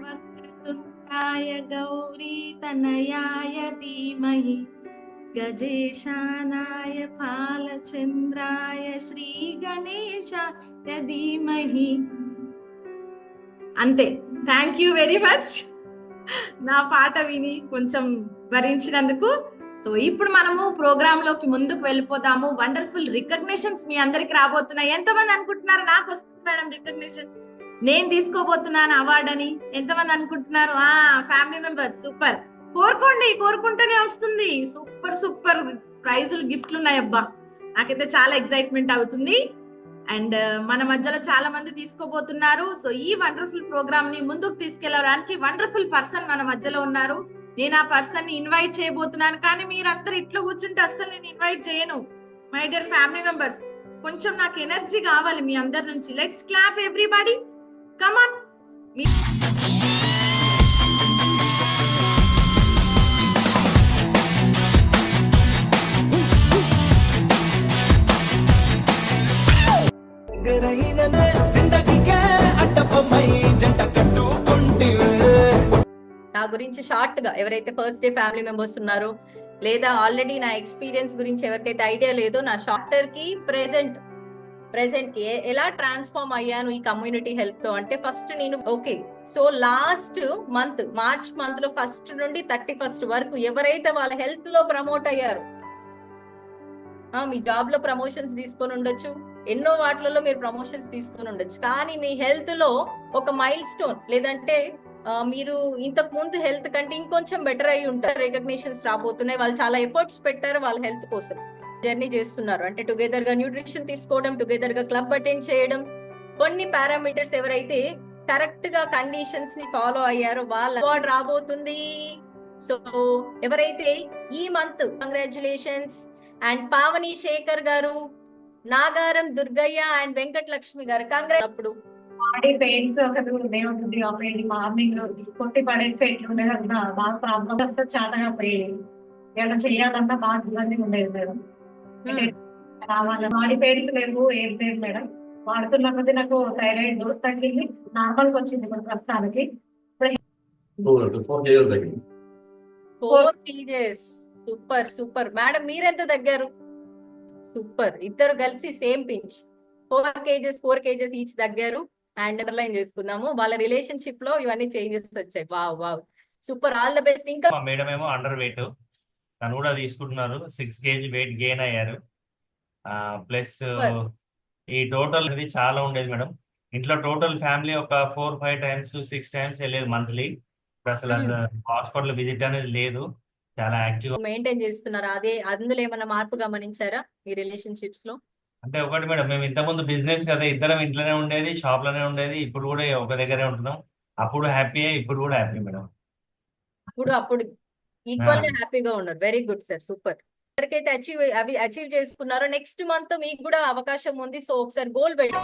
वक्रतुण्डाय गौरीतनयाय धीमहि गजेशानाय फालचन्द्राय श्रीगणेशाय धीमहि. అంతే. థ్యాంక్ యూ వెరీ మచ్ నా పాట విని కొంచెం భరించినందుకు. సో ఇప్పుడు మనము ప్రోగ్రామ్ లోకి ముందుకు వెళ్ళిపోదాము. వండర్ఫుల్ రికగ్నిషన్స్ మీ అందరికి రాబోతున్నాయి. ఎంతమంది అనుకుంటున్నారు నాకు వస్తుంది మేడం రికగ్నిషన్, నేను తీసుకోబోతున్నాను అవార్డు అని? ఎంతమంది అనుకుంటున్నారు? Family members super. కోరుకోండి, కోరుకుంటేనే వస్తుంది. సూపర్ సూపర్ ప్రైజులు, గిఫ్ట్లు ఉన్నాయి. అబ్బా నాకైతే చాలా ఎక్సైట్మెంట్ అవుతుంది. అండ్ మన మధ్యలో చాలా మంది తీసుకోబోతున్నారు. సో ఈ వండర్ఫుల్ ప్రోగ్రామ్ ని ముందుకు తీసుకెళ్ళడానికి వండర్ఫుల్ పర్సన్ మన మధ్యలో ఉన్నారు. నేను ఆ పర్సన్ ని ఇన్వైట్ చేయబోతున్నాను, కానీ మీరందరూ ఇట్లా కూర్చుంటే అస్సలు నేను ఇన్వైట్ చేయను. మై డియర్ ఫ్యామిలీ మెంబర్స్, కొంచెం నాకు ఎనర్జీ కావాలి మీ అందరి నుంచి. Let's clap everybody, come on. నా గురించి షార్ట్ గా ఎవరైతే ఫస్ట్ డే ఫ్యామిలీ మెంబర్స్ ఉన్నారో, లేదా ఆల్రెడీ నా ఎక్స్పీరియన్స్ గురించి ఎవరికైతే ఐడియా లేదో, నా షార్టర్ కి ప్రెసెంట్ కి ఎలా ట్రాన్స్ఫార్మ్ అయ్యాను ఈ కమ్యూనిటీ హెల్త్ తో అంటే, ఫస్ట్ నేను so last month March month లో 1st నుండి 31st వరకు ఎవరైతే వాళ్ళ హెల్త్ లో ప్రమోట్ అయ్యారు, మీ జాబ్ లో ప్రమోషన్స్ తీసుకొని ఉండొచ్చు, ఎన్నో వాటిలలో మీరు ప్రమోషన్స్ తీసుకొని ఉండొచ్చు, కానీ మీ హెల్త్ లో ఒక మైల్ స్టోన్ లేదంటే మీరు ఇంతకు ముందు హెల్త్ కంటే ఇంకొంచెం బెటర్ అయి ఉంటారు, రికగ్నిషన్స్ రాబోతున్నాయి. వాళ్ళు చాలా ఎఫర్ట్స్ పెట్టారు వాళ్ళ హెల్త్ కోసం, జర్నీ చేస్తున్నారు. అంటే టుగెదర్ గా న్యూట్రిషన్ తీసుకోవడం, టుగెదర్ గా క్లబ్ అటెండ్ చేయడం, కొన్ని పారామీటర్స్ ఎవరైతే కరెక్ట్ గా కండిషన్స్ ని ఫాలో అయ్యారో వాళ్ళ అవార్డ్ రాబోతుంది. సో ఎవరైతే ఈ month congratulations. And Pavani Shekhar గారు, నాగారం దుర్గయ్య అండ్ వెంకట లక్ష్మి గారు కంగ్రాట్. అప్పుడు బాడీ పెయిన్స్ అసలు ఉంటుంది, మార్నింగ్ కొట్టి పడేస్తే ఎట్లుండేదన్నా బాగా ప్రాబ్లమ్ వస్తే చాటగా పోయి ఏమైనా చెయ్యాలన్నా బాగా ఇబ్బంది ఉండేది మేడం. రావాలి బాడీ పెయిన్స్ లేవు, ఏం లేదు మేడం. వాడుతున్న కొద్ది నాకు థైరాయిడ్ డోస్ తగ్గింది, నార్మల్ కి వచ్చింది ఇప్పుడు ప్రస్తుతానికి. 4 kgs. సూపర్ సూపర్ మేడం, మీరెంత తగ్గారు? సూపర్, ఇద్దరు కలిసి సేమ్ పించ్ 4 kgs ఈచ్ తగ్గారు. అండ్ అండర్లైన్ చేసుకుందాము, వాళ్ళ రిలేషన్షిప్ లో ఇవన్నీ చేంజెస్ వచ్చాయి. Wow wow, super, all the best. ఇంకా మేడం ఏమో అండర్ వెయిట్, తను కూడా తీసుకుంటున్నారు, 6 kg వెయిట్ గెయిన్ అయ్యారు. ప్లస్ ఈ టోటల్ ఇది చాలా ఉండేది మేడం. ఇంట్లో టోటల్ ఫ్యామిలీ ఒక 4-5 times 6 times వెళ్ళేది మంత్లీ. ఇప్పుడు అసలు హాస్పిటల్ విజిట్ అనేది లేదు, చాలా యాక్టివ్ మెయింటైన్ చేస్తున్నారు. అదే అందులో ఏమైనా మార్పు గమనించారా మీ రిలేషన్షిప్స్ లో? అంటే ఒకటి మేడం, మేము ఇంతకుముందు బిజినెస్ కదా, ఇద్దరం ఇంట్లోనే ఉండేది, షాప్ లోనే ఉండేది. ఇప్పుడు కూడా ఒక దగ్గరే ఉంటున్నాం. అప్పుడు హ్యాపీ, ఇప్పుడు కూడా హ్యాపీ మేడం. అప్పుడు ఈక్వల్ గా హ్యాపీగా ఉన్నారు. Very good sir, super. ఎవరికైతే అచీవ్ చేసుకున్నారో నెక్స్ట్ మంత్ మీకు కూడా అవకాశం ఉంది. సో ఒకసారి గోల్ పెట్టి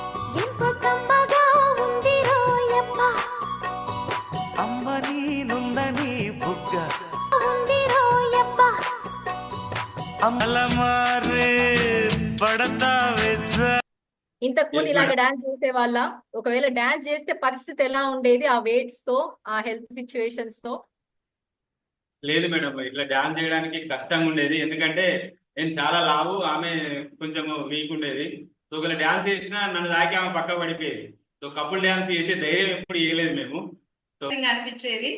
ఇంతకు ముందు ఇలాగ డాన్స్ చేసే వాళ్ళ, ఒకవేళ డాన్స్ చేస్తే పరిస్థితి ఎలా ఉండేది ఆ వెయిట్స్ తో, ఆ హెల్త్ సిచ్యువేషన్స్ తో? లేదు మేడం, ఇట్లా డాన్స్ చేయడానికి కష్టంగా ఉండేది. ఎందుకంటే నేను చాలా లావు, ఆమె కొంచెం వీక్ ఉండేది. సో ఒకవేళ డాన్స్ చేసినా నన్ను దాకి ఆమె పక్క పడిపోయేది. సో కపుల్ డాన్స్ చేసే ధైర్యం ఎప్పుడు చేయలేదు మేము. అనిపించేది.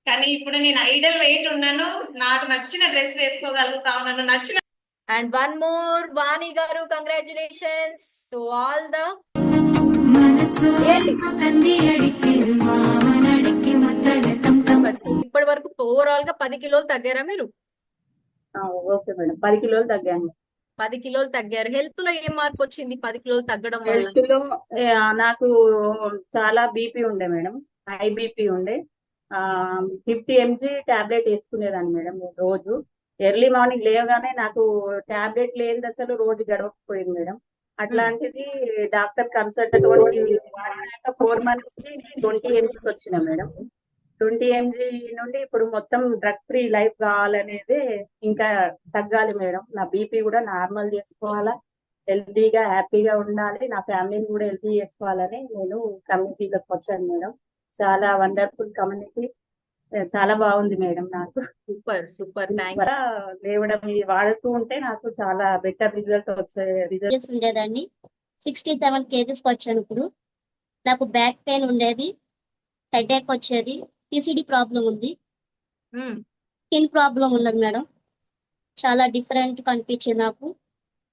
కానీ ఇప్పుడు నేను ఐడల్ వెయిట్ ఉన్నాను, నాకు నచ్చిన డ్రెస్ వేసుకోగలుగుతా ఉన్నాను, నచ్చిన. అండ్ వన్ మోర్, వాణి గారు కంగ్రాచులేషన్స్. సో ఆల్ ద ఇప్పటి వరకు ఓవరాల్ గా 10 కిలోలు తగ్గారా మీరు? ఓకే మేడం, 10 కిలోలు తగ్గాను. 10 కిలోలు తగ్గారు. హెల్త్ లో ఏం మార్పు వచ్చింది 10 కిలోలు తగ్గడం వల్ల? హెల్త్ లో నాకు చాలా బీపీ ఉండే మేడం, హై బీపీ ఉండే. 50 mg టాబ్లెట్ వేసుకునేదాన్ని మేడం రోజు. ఎర్లీ మార్నింగ్ లేవగానే నాకు టాబ్లెట్ లేనిది అసలు రోజు గడవకపోయింది మేడం. అట్లాంటిది డాక్టర్ కన్సల్ట్ 4 months కి 20 mg వచ్చిన మేడం. 20 mg నుండి ఇప్పుడు మొత్తం డ్రగ్ ఫ్రీ లైఫ్ కావాలనేది, ఇంకా తగ్గాలి మేడం. నా బీపీ కూడా నార్మల్ చేసుకోవాలా, హెల్తీగా హ్యాపీగా ఉండాలి, నా ఫ్యామిలీని కూడా హెల్తీ చేసుకోవాలని నేను కమ్యూనిటీలోకి వచ్చాను మేడం. చాలా వండర్ఫుల్ కమ్యూనిటీ. చాలా బాగుంది మేడం. నాకు సూపర్ సూపర్, థ్యాంక్ ద్వారా లేవడం ఇది వాడుతూ ఉంటే నాకు చాలా బెటర్ రిజల్ట్ వచ్చే రిజల్ట్ కేజెస్ ఉండేదాన్ని. 67 కేజెస్ వచ్చాను ఇప్పుడు. నాకు బ్యాక్ పెయిన్ ఉండేది, హెడేక్ వచ్చేది, టీసీడీ ప్రాబ్లం ఉంది, యూ. స్కిన్ ప్రాబ్లం ఉన్నది మేడం. చాలా డిఫరెంట్ కనిపించింది నాకు.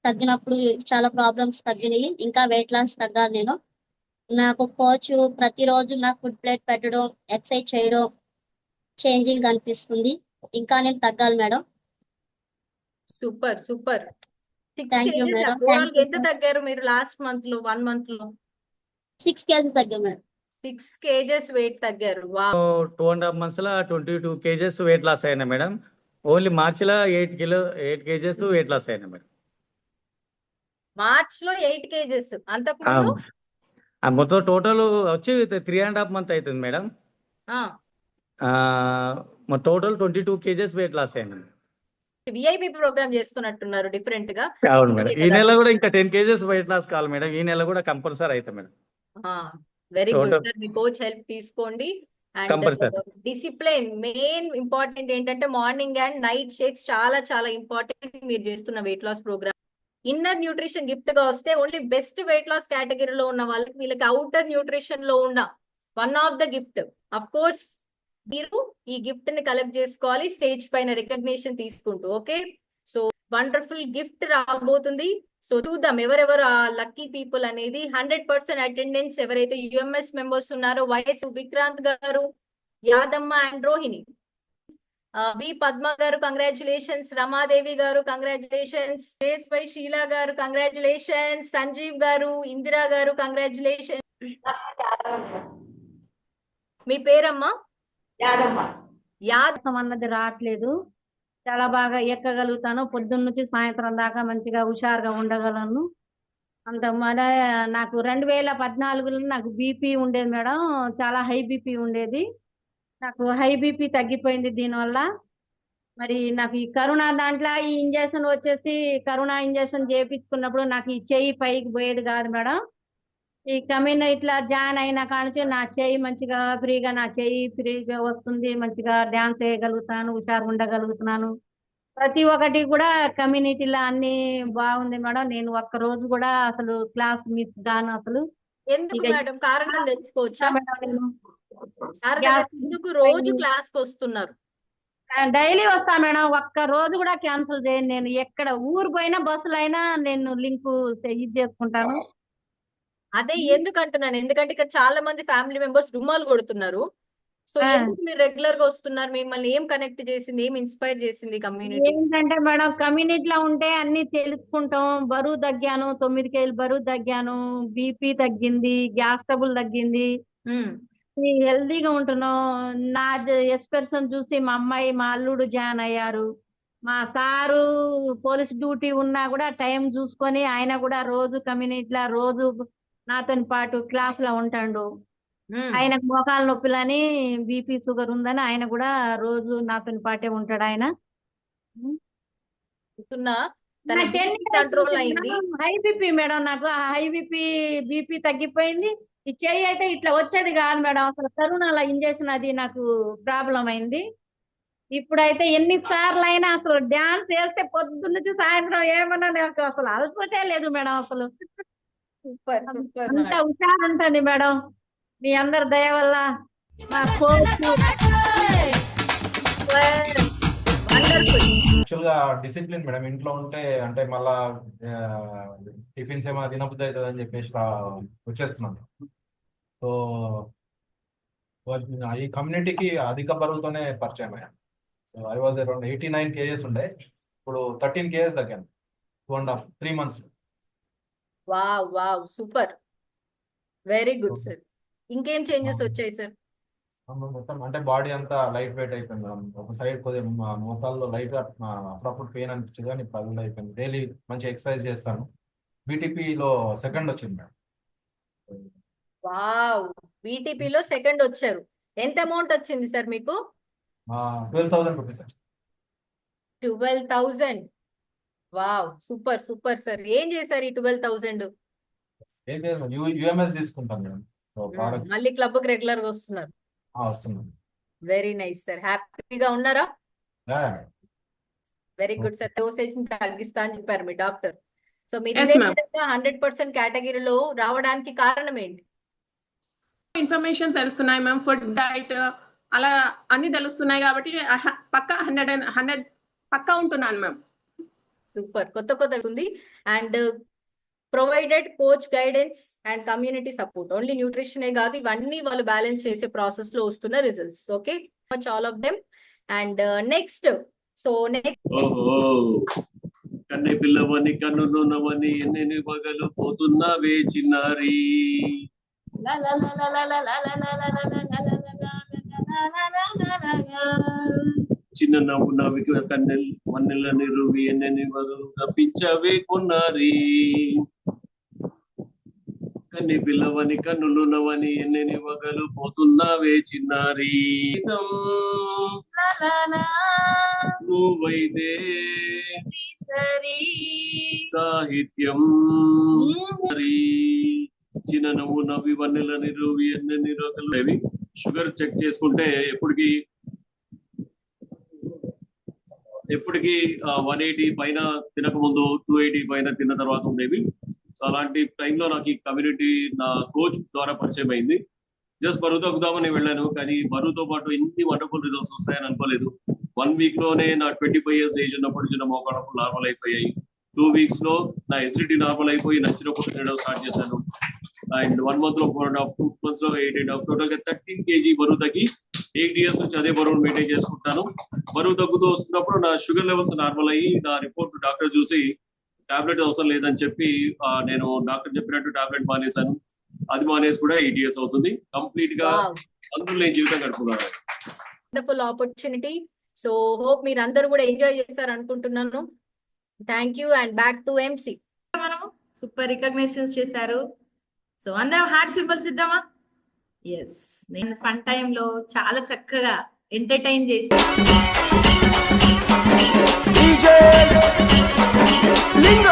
తగ్గినప్పుడు చాలా ప్రాబ్లమ్స్ తగ్గినాయి. ఇంకా వెయిట్ లాస్ తగ్గాలి నేను. నాకు కోచ్ ప్రతిరోజు నాకు ఫుడ్ ప్లేట్ పెట్టడం, ఎక్సర్సైజ్ చేయడం, చేంజింగ్ అనిపిస్తుంది. ఇంకా నేను తగ్గాలి madam. Super super. 6 Thank you, kgs madam. Overall Thank you, ఎంత madam. తగ్గారు మీరు లాస్ట్ మంత్ లో, 1 మంత్ లో? 6 కేజీస్ తగ్గా మేడం. 6 కేజెస్ వెయిట్ తగ్గారు. వా 2.5 months లో 22 కేజెస్ వెయిట్ లాస్ అయినా మేడం. ఓన్లీ మార్చిలో 8 కేజెస్ వెయిట్ లాస్ అయినా మేడం. మార్చ్ లో 8 కేజెస్, అంతకుముందు మొత్తం టోటల్ వచ్చి 3.5 months అవుతుంది madam. Total 22 kgs weight loss అయినా. విఐపి ప్రోగ్రామ్ చేస్తున్నట్టున్నారు డిఫరెంట్ గా. అవును మేడం. ఈ నెల కూడా ఇంకా 10 కేజెస్ వెయిట్ లాస్ కావాలి మేడం. ఈ నెల కూడా కంపల్సరీ అవుతుంది madam. Very good Total- sir, మీ కోచ్ హెల్ప్ తీసుకోండి. And Compulsory. Discipline main important. ఏంటంటే మార్నింగ్ అండ్ నైట్ షేక్స్ చాలా చాలా ఇంపార్టెంట్ మీరు చేస్తున్న weight loss programme. Inner nutrition gift గా వస్తే ఓన్లీ బెస్ట్ వెయిట్ లాస్ కేటగిరీలో ఉన్న వాళ్ళకి, వీళ్ళకి అవుటర్ న్యూట్రిషన్ లో ఉన్న one of the gift. Of course మీరు ఈ గిఫ్ట్ ని కలెక్ట్ చేసుకోవాలి స్టేజ్ పైన రికగ్నిషన్ తీసుకుంటూ. ఓకే, సో వండర్ఫుల్ గిఫ్ట్ రాబోతుంది. సో చూద్దాం ఎవరెవరు ఆ లక్కీ పీపుల్ అనేది. 100% అటెండెన్స్ ఎవరైతే యుఎంఎస్ మెంబర్స్ ఉన్నారో, వైఎస్ విక్రాంత్ గారు, యాదమ్మ అండ్ రోహిణి, బి పద్మ గారు కంగ్రాచులేషన్స్, రమాదేవి గారు కంగ్రాచులేషన్స్, వై షీలా గారు కంగ్రాచులేషన్స్, సంజీవ్ గారు, ఇందిరా గారు కంగ్రాచులేషన్స్. మీ పేరమ్మా? యాదమ్మ. అన్నది రావట్లేదు. చాలా బాగా ఎక్కగలుగుతాను. పొద్దున్న నుంచి సాయంత్రం దాకా మంచిగా హుషారుగా ఉండగలను. అంత మన నాకు 2014లో నాకు బీపీ ఉండేది మేడం. చాలా హై బీపీ ఉండేది. నాకు హై బీపీ తగ్గిపోయింది దీనివల్ల. మరి నాకు ఈ కరోనా దాంట్లో ఈ ఇంజక్షన్ వచ్చేసి కరోనా ఇంజక్షన్ చేయించుకున్నప్పుడు నాకు ఈ చెయ్యి పైకి పోయేది కాదు మేడం. ఈ ఇట్లా జాయిన్ అయిన కానుంచి నా చెయ్యి మంచిగా ఫ్రీగా, నా చెయ్యి ఫ్రీగా వస్తుంది. మంచిగా డ్యాన్స్ వేయగలుగుతాను, హుషారు ఉండగలుగుతున్నాను. ప్రతి ఒక్కటి కూడా కమ్యూనిటీలో అన్ని బాగుంది మేడం. నేను ఒక్క రోజు కూడా అసలు క్లాస్ మిస్ గాను అసలు. ఎందుకు ఇక మేడం? కారణం తెలుసుకోవచ్చా? మేడం నేను కారణం ఎందుకు రోజు క్లాస్ కి వస్తున్నారు? డైలీ వస్తా మేడం. ఒక్క రోజు కూడా క్యాన్సిల్ చేయను. నేను ఎక్కడ ఊరు పోయినా బస్సులు అయినా నేను లింక్ ఇది చేసుకుంటాను. అదే ఎందుకు అంటున్నాను, ఎందుకంటే ఇక్కడ చాలా మంది ఫ్యామిలీ మెంబర్స్ రుమాలు కొడుతున్నారు. సో ఎందుకు మీరు రెగ్యులర్ గా వస్తున్నారు? మిమ్మల్ని ఏం కనెక్ట్ చేసింది, ఏం ఇన్స్పైర్ చేసింది కమ్యూనిటీ? ఏంటంటే మేడం కమ్యూనిటీలో ఉంటే అన్ని తెలుసుకుంటాం. బరువు తగ్గాను, 9 కేజీలు బరువు తగ్గాను, బీపీ తగ్గింది, గ్యాస్ ట్రబుల్ తగ్గింది, హెల్దీగా ఉంటున్నాం. నా ఎక్స్ప్రెషన్ చూసి మా అమ్మాయి, మా అల్లుడు జాయిన్ అయ్యారు. మా సారు పోలీస్ డ్యూటీ ఉన్నా కూడా టైం చూసుకొని ఆయన కూడా రోజు కమ్యూనిటీలో రోజు నాతో పాటు క్లాస్ లో ఉంటాడు. ఆయన మోకాల నొప్పులని బీపీ షుగర్ ఉందని ఆయన కూడా రోజు నాతో పాటే ఉంటాడు. ఆయన కంట్రోల్ అయింది. హై బీపీ మేడం, నాకు హై బీపీ తగ్గిపోయింది. ఈ చెయ్యి అయితే ఇట్లా వచ్చేది కాదు మేడం. అసలు కరోనాలో ఇంజక్షన్ అది నాకు ప్రాబ్లం అయింది. ఇప్పుడైతే ఎన్నిసార్లు అయినా అసలు డాన్స్ వేస్తే పొద్దున్న నుంచి సాయంత్రం ఏమన్నా నాకు అసలు అలసటే లేదు మేడం. అసలు సూపర్ సూపర్. అంత హుషారు ఉంటుంది మేడం మీ అందరి దయ వల్ల. మా కోచ్ యాక్చువల్గా డిసిప్లిన్ మేడం. ఇంట్లో ఉంటే అంటే మళ్ళా టిఫిన్స్ ఏమైనా తినబుద్ధి అవుతుంది అని చెప్పేసి వచ్చేస్తున్నాను. సో ఈ కమ్యూనిటీకి అధిక బరువుతోనే పరిచయం అయ్యాను. So I was around 89 kgs ఉండే. ఇప్పుడు 13 కేజెస్ తగ్గాను 2.5 3 months. Wow wow, super, very good sir. ఇంకేం చేంజెస్ వచ్చాయి సార్? మొత్తం అంటే బాడీ అంతా లైట్ వెయిట్ అయిపోయింది మేడం. ఒక సైడ్ కొద్దిగా మోకాల్లో లైట్ గా అప్పుడప్పుడు పెయిన్ అనిపించింది, కానీ ఇప్పుడు అది అయిపోయింది. డైలీ మంచి ఎక్సర్సైజ్ చేస్తాను. బీటీపీలో సెకండ్ వచ్చింది మేడం. వావ్, బీటీపీలో సెకండ్ వచ్చారు. ఎంత అమౌంట్ వచ్చింది సార్ మీకు? 12,000 rupees. 12,000. Wow, super super sir. ఏం చేశారు ఈ 12,000? ఏం లేదు, యుఎంఎస్ తీసుకుంటాను మేడం. సో ప్రోడక్ట్స్ మళ్ళీ క్లబ్ కి రెగ్యులర్ గా వస్తున్నారు. వస్తున్నాను. Very nice sir. హ్యాపీగా ఉన్నారా? Yeah. Very good sir. Dosage తగ్గిస్తా అని చెప్పారు మీ డాక్టర్. సో మీరు Yes, ఇదే ma'am. విధంగా 100% కేటగిరీలో రావడానికి కారణం ఏంటి? ఇన్ఫర్మేషన్ తెలుస్తున్నాయి మ్యామ్, ఫుడ్ డైట్ అలా అన్ని తెలుస్తున్నాయి కాబట్టి పక్కా 100 పక్కా ఉంటున్నాను మ్యామ్. సూపర్. కొత్త ఉంది. And provided coach guidance and community support. Only న్యూట్రిషనే కాదు, ఇవన్నీ వాళ్ళు బ్యాలెన్స్ చేసే ప్రాసెస్ లో వస్తున్న results. Okay, all of them. And next ఓహో కన్నె పిల్లవని కన్నులున్నవని ఎన్నెన్ని పగలు పోతున్నవే చిన్నారి, చిన్న నవ్వు నవ్వికి కన్నెలు వన్నెలని రువి ఎన్నెన్ని పగలు తప్పించవే కొన్నారి, కన్నె పిల్లవని కన్నులున్నవని ఎన్నెన్ని పగలు పోతున్నవే చిన్నారి, నువ్వైతే సాహిత్యం చిన్న నవ్వు నవ్వి వన్నెలని రువి ఎన్నెన్ని రోజులు. షుగర్ చెక్ చేసుకుంటే ఎప్పటికి 180 పైన తినకముందు 280 పైన తిన్న తర్వాత ఉండేవి. సో అలాంటి టైంలో నాకు ఈ కమ్యూనిటీ నా కోచ్ ద్వారా పరిచయం అయింది. జస్ట్ బరువు తగ్గుదామని వెళ్ళాను, కానీ బరువుతో పాటు ఇన్ని వండర్ఫుల్ రిజల్ట్స్ వస్తాయని అనుకోలేదు. 1 వీక్ లోనే నా 25 years ఏజ్ ఉన్నప్పుడు చిన్న మోకాళ్ళప్పుడు నార్మల్ అయిపోయాయి. 2 weeks లో నా ఎసిడిటీ నార్మల్ అయిపోయి నచ్చినప్పుడు తినడం స్టార్ట్ చేశాను. అండ్ 1 month లో 4.5 2 months లో 8.5 టోటల్ గా 13 kg బరువు తగ్గి 8 years నుంచి అదే బరువును మెయింటైన్ చేసుకుంటాను. బరువు తగ్గుతూ వస్తున్నప్పుడు నా షుగర్ లెవెల్స్ నార్మల్ అయ్యి నా రిపోర్ట్ డాక్టర్ చూసి టాబ్లెట్ అవసరం లేదని చెప్పి నేను డాక్టర్ చెప్పినట్టు టాబ్లెట్ మానేశాను. అది మానేసి కూడా 8 years అవుతుంది. కంప్లీట్ గా అందులో నేను జీవితం గడుపుతున్నాను. Wonderful opportunity. సో హోప్ మీరు అందరూ కూడా ఎంజాయ్ చేస్తారు అనుకుంటున్నాను. Thank you. And back to MC. మనం సూపర్ రికగ్నిషన్స్ చేశారు. సో అందరం హార్ట్ సింబల్స్ ఇద్దామా? ఎస్, నేను ఫన్ టైంలో చాలా చక్కగా ఎంటర్టైన్ చేసి లింగ